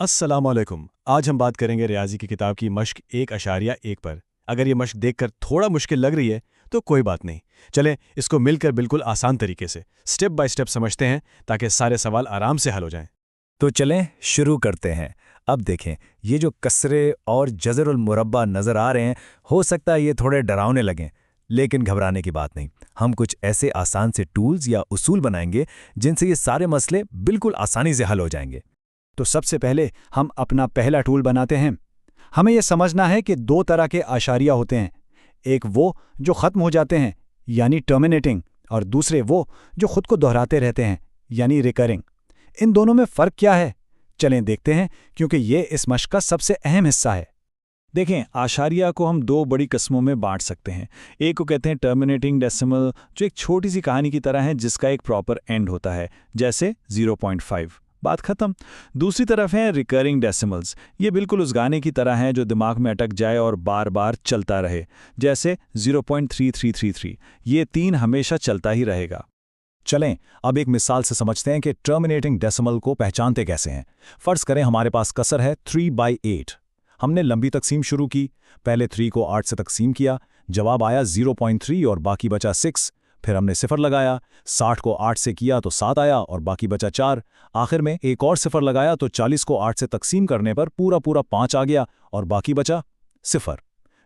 अस्सलाम वालेकुम। आज हम बात करेंगे रियाजी की किताब की मश्क 1.1 पर। अगर ये मश्क देखकर थोड़ा मुश्किल लग रही है तो कोई बात नहीं। चलें इसको मिलकर बिल्कुल आसान तरीके से स्टेप बाय स्टेप समझते हैं ताकि सारे सवाल आराम से हल हो जाएं। तो चलें शुरू करते हैं। अब देखें, ये जो कसरे और जज़रुल मुरब्बा नज़र आ रहे हैं, हो सकता है ये थोड़े डरावने लगें, लेकिन घबराने की बात नहीं। हम कुछ ऐसे आसान से टूल्स या उसूल बनाएंगे जिनसे ये सारे मसले बिल्कुल आसानी से हल हो जाएंगे। तो सबसे पहले हम अपना पहला टूल बनाते हैं। हमें यह समझना है कि दो तरह के आशारिया होते हैं। एक वो जो ख़त्म हो जाते हैं यानी टर्मिनेटिंग, और दूसरे वो जो खुद को दोहराते रहते हैं यानी रिकरिंग। इन दोनों में फ़र्क क्या है, चलें देखते हैं, क्योंकि ये इस मश्क का सबसे अहम हिस्सा है। देखें, आशारिया को हम दो बड़ी किस्मों में बांट सकते हैं। एक को कहते हैं टर्मिनेटिंग डेसिमल, जो एक छोटी सी कहानी की तरह है जिसका एक प्रॉपर एंड होता है, जैसे 0.5, बात खत्म। दूसरी तरफ है रिकरिंग डेसिमल्स। ये बिल्कुल उस गाने की तरह हैं जो दिमाग में अटक जाए और बार बार चलता रहे, जैसे 0.3333। ये तीन हमेशा चलता ही रहेगा। चलें अब एक मिसाल से समझते हैं कि टर्मिनेटिंग डेसिमल को पहचानते कैसे हैं। फ़र्ज़ करें हमारे पास कसर है 3/8। हमने लंबी तकसीम शुरू की, पहले 3 को 8 से तकसीम किया, जवाब आया 0.3 और बाकी बचा 6। फिर हमने सिफर लगाया, 60 को 8 से किया तो 7 आया और बाकी बचा 4। आखिर में एक और सिफर लगाया तो 40 को 8 से तकसीम करने पर पूरा पूरा 5 आ गया और बाकी बचा सिफर।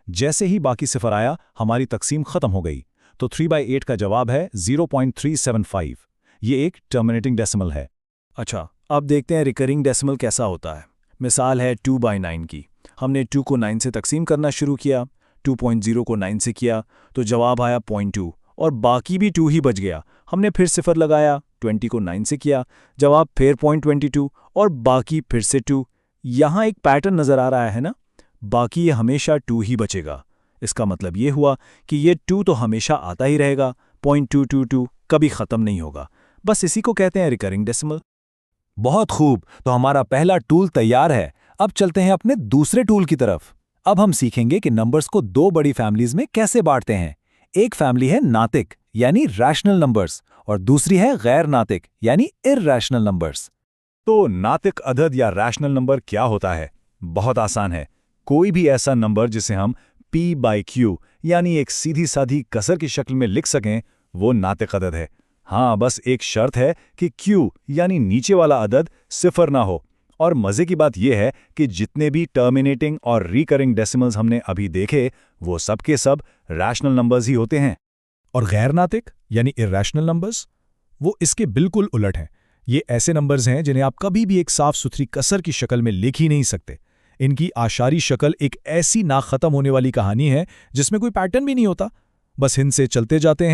जैसे ही बाकी सिफर आया हमारी तकसीम ख़त्म हो गई, तो 3/8 का जवाब है 0.375। ये एक टर्मिनेटिंग डेसिमल है। अच्छा, अब देखते हैं रिकरिंग डेसिमल कैसा होता है। मिसाल है 2/9 की। हमने 2 को 9 से तकसीम करना शुरू किया, 2.0 को 9 से किया तो जवाब आया 0.2 और बाकी भी 2 ही बच गया। हमने फिर सिफर लगाया, 20 को 9 से किया, जवाब फिर 0.22 और बाकी फिर से 2। यहाँ एक पैटर्न नज़र आ रहा है ना, बाकी ये हमेशा 2 ही बचेगा। इसका मतलब ये हुआ कि ये 2 तो हमेशा आता ही रहेगा, 0.222 कभी ख़त्म नहीं होगा। बस इसी को कहते हैं रिकरिंग डेसिमल। बहुत खूब, तो हमारा पहला टूल तैयार है। अब चलते हैं अपने दूसरे टूल की तरफ। अब हम सीखेंगे कि नंबर्स को दो बड़ी फैमिलीज में कैसे बांटते हैं। एक फैमिली है नातिक यानी रैशनल नंबर्स और दूसरी है गैर नातिक यानी इर्रैशनल नंबर्स। तो नातिक अदद या रैशनल नंबर क्या होता है? बहुत आसान है। कोई भी ऐसा नंबर जिसे हम p/q यानी एक सीधी साधी कसर की शक्ल में लिख सकें, वो नातिक अदद है। हाँ, बस एक शर्त है कि q यानी नीचे वाला अदद सिफर ना हो। और मज़े की बात यह है कि जितने भी टर्मिनेटिंग और रिकरिंग डेसिमल्स हमने अभी देखे, वो सब के सब रैशनल नंबर्स ही होते हैं। और गैर नातिक यानी इर्रैशनल नंबर्स, वो इसके बिल्कुल उलट हैं। ये ऐसे नंबर्स हैं जिन्हें आप कभी भी एक साफ सुथरी कसर की शक्ल में लिख ही नहीं सकते। इनकी आशारी शक्ल एक ऐसी ना खत्म होने वाली कहानी है जिसमें कोई पैटर्न भी नहीं होता। बस इनसे चलते जाते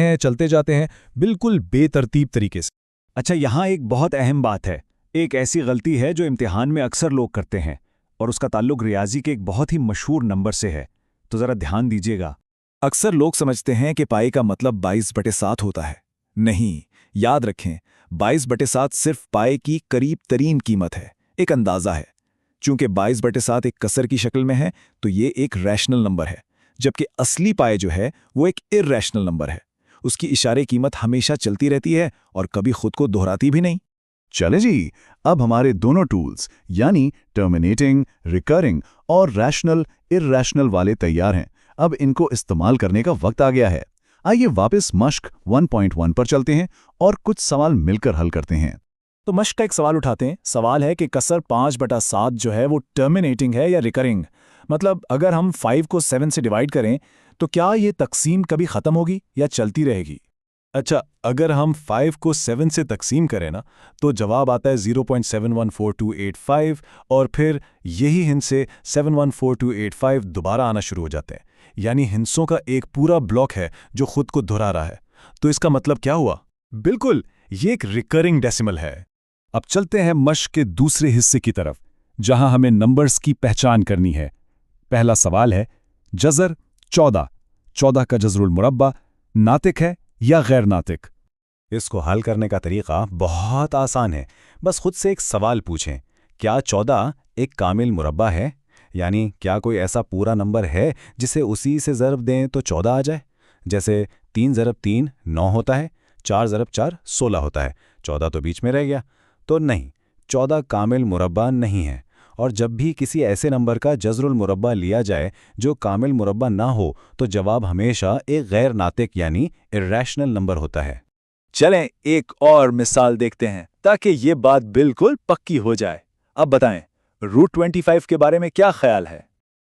हैं बिल्कुल बेतरतीब तरीके से। अच्छा, यहाँ एक बहुत अहम बात है। एक ऐसी गलती है जो इम्तिहान में अक्सर लोग करते हैं और उसका ताल्लुक रियाजी के एक बहुत ही मशहूर नंबर से है। तो ज़रा ध्यान दीजिएगा। अक्सर लोग समझते हैं कि पाई का मतलब 22/7 होता है। नहीं, याद रखें, 22/7 सिर्फ पाई की करीब तरीन कीमत है, एक अंदाज़ा है। चूंकि 22/7 एक कसर की शक्ल में है तो ये एक रैशनल नंबर है, जबकि असली पाई जो है वो एक इर्रैशनल नंबर है। उसकी इशारे कीमत हमेशा चलती रहती है और कभी खुद को दोहराती भी नहीं। चले जी, अब हमारे दोनों टूल्स यानी टर्मिनेटिंग, रिकरिंग और रैशनल, इर्रैशनल वाले तैयार हैं। अब इनको इस्तेमाल करने का वक्त आ गया है। आइए वापस मश्क 1.1 पर चलते हैं और कुछ सवाल मिलकर हल करते हैं। तो मश्क का एक सवाल उठाते हैं। सवाल है कि कसर 5/7 जो है वो टर्मिनेटिंग है या रिकरिंग। मतलब अगर हम 5 को 7 से डिवाइड करें तो क्या ये तकसीम कभी ख़त्म होगी या चलती रहेगी? अच्छा, अगर हम 5 को 7 से तकसीम करें ना तो जवाब आता है 0.714285 और फिर यही हिंस से 714285 दोबारा आना शुरू हो जाते हैं। यानी हिंसों का एक पूरा ब्लॉक है जो खुद को दोहरा रहा है। तो इसका मतलब क्या हुआ? बिल्कुल, ये एक रिकरिंग डेसिमल है। अब चलते हैं मश्क के दूसरे हिस्से की तरफ, जहां हमें नंबर्स की पहचान करनी है। पहला सवाल है जज़र 14। 14 का जज़रुल मुरब्बा नातिक है या गैर नातिक? इसको हल करने का तरीका बहुत आसान है। बस खुद से एक सवाल पूछें, क्या 14 एक कामिल मुरब्बा है? यानी क्या कोई ऐसा पूरा नंबर है जिसे उसी से ज़रब दें तो 14 आ जाए? जैसे 3 ज़रब 3 9 होता है, 4 ज़रब 4 16 होता है, 14 तो बीच में रह गया। तो नहीं, 14 कामिल मुरब्बा नहीं है। और जब भी किसी ऐसे नंबर का जज़रुल मुरब्बा लिया जाए जो कामिल मुरब्बा ना हो तो जवाब हमेशा एक गैर नातिक यानी इर्रेशनल नंबर होता है। चलें एक और मिसाल देखते हैं ताकि ये बात बिल्कुल पक्की हो जाए। अब बताएं, रूट 25 के बारे में क्या ख्याल है?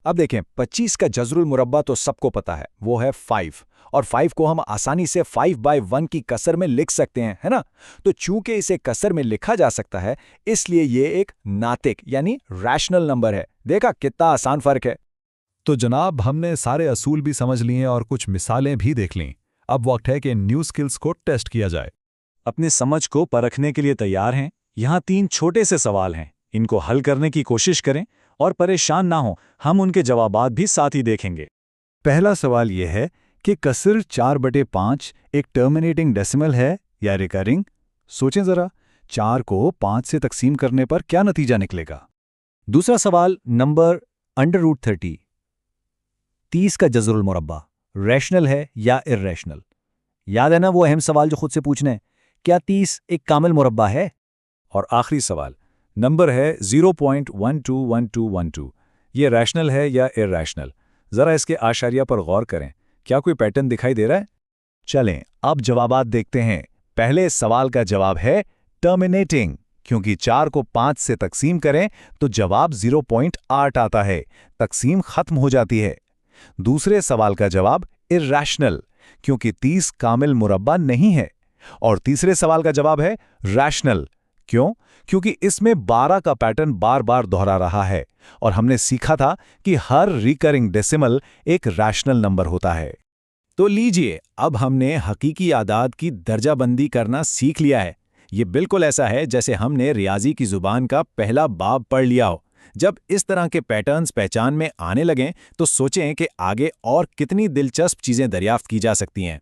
अब देखें, 25 का जज़रुल मुरब्बा तो सबको पता है, वो है 5, और 5 को हम आसानी से 5/1 की कसर में लिख सकते हैं, है ना? तो चूंकि इसे कसर में लिखा जा सकता है, इसलिए ये एक नातिक यानी रैशनल नंबर है। देखा कितना आसान फर्क है। तो जनाब, हमने सारे असूल भी समझ लिए और कुछ मिसालें भी देख लीं। अब वक्त है कि इन न्यू स्किल्स को टेस्ट किया जाए। अपनी समझ को परखने के लिए तैयार हैं? यहाँ 3 छोटे से सवाल हैं, इनको हल करने की कोशिश करें और परेशान ना हो, हम उनके जवाबात भी साथ ही देखेंगे। पहला सवाल यह है कि कसर 4/5 एक टर्मिनेटिंग डेसिमल है या रिकरिंग? सोचें ज़रा, 4 को 5 से तकसीम करने पर क्या नतीजा निकलेगा? दूसरा सवाल, नंबर √30 30 का जज़रुल मुरब्बा रैशनल है या इर्रेशनल? याद है ना वो अहम सवाल जो खुद से पूछना है, क्या 30 एक कामिल मुरब्बा है? और आखिरी सवाल, नंबर है 0.121212, ये रैशनल है या इर्रेशनल? ज़रा इसके आशारिया पर गौर करें, क्या कोई पैटर्न दिखाई दे रहा है? चलें अब जवाबात देखते हैं। पहले सवाल का जवाब है टर्मिनेटिंग, क्योंकि 4 को 5 से तकसीम करें तो जवाब 0.8 आता है, तकसीम खत्म हो जाती है। दूसरे सवाल का जवाब इर्रेशनल, क्योंकि 30 कामिल मुरब्बा नहीं है। और तीसरे सवाल का जवाब है रैशनल। क्यों? क्योंकि इसमें 12 का पैटर्न बार बार दोहरा रहा है और हमने सीखा था कि हर रिकरिंग डेसिमल एक रैशनल नंबर होता है। तो लीजिए, अब हमने हकीकी आदाद की दर्जाबंदी करना सीख लिया है। ये बिल्कुल ऐसा है जैसे हमने रियाजी की जुबान का पहला बाब पढ़ लिया हो। जब इस तरह के पैटर्न्स पहचान में आने लगें तो सोचें कि आगे और कितनी दिलचस्प चीज़ें दरियाफ्त की जा सकती हैं।